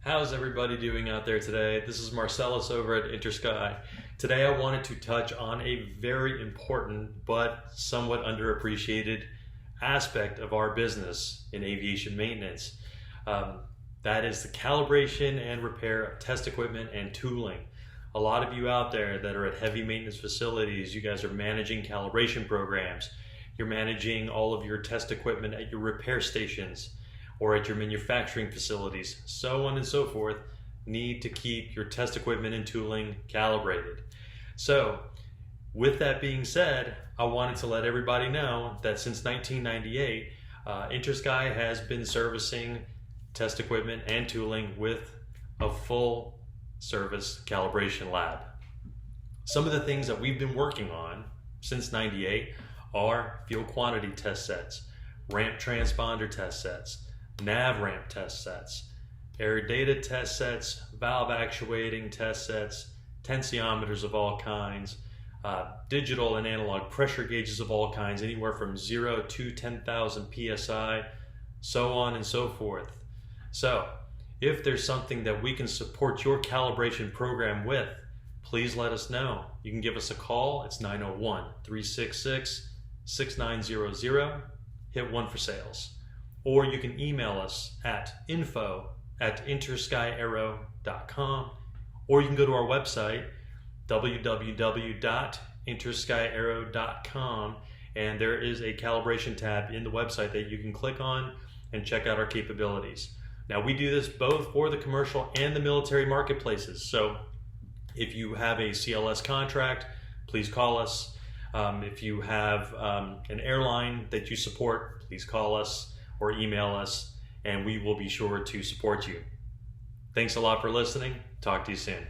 How's everybody doing out there today? This is Marcellus over at Intersky. Today I wanted to touch on a very important but somewhat underappreciated aspect of our business in aviation maintenance. That is the calibration and repair of test equipment and tooling. A lot of you out there that are at heavy maintenance facilities, you guys are managing calibration programs. You're managing all of your test equipment at your repair stations or at your manufacturing facilities, so on and so forth, need to keep your test equipment and tooling calibrated. So, with that being said, I wanted to let everybody know that since 1998, Intersky has been servicing test equipment and tooling with a full service calibration lab. Some of the things that we've been working on since 98 are fuel quantity test sets, ramp transponder test sets, nav ramp test sets, air data test sets, valve actuating test sets, tensiometers of all kinds, digital and analog pressure gauges of all kinds, anywhere from 0 to 10,000 psi, so on and so forth. So, if there's something that we can support your calibration program with, please let us know. You can give us a call. It's 901-366-6900. Hit 1 for sales. Or you can email us at info@interskyAero.com, or you can go to our website, www.interskyAero.com, and there is a calibration tab in the website that you can click on and check out our capabilities. Now, we do this both for the commercial and the military marketplaces. So if you have a CLS contract, please call us. If you have an airline that you support, please call us or email us, and we will be sure to support you. Thanks a lot for listening. Talk to you soon.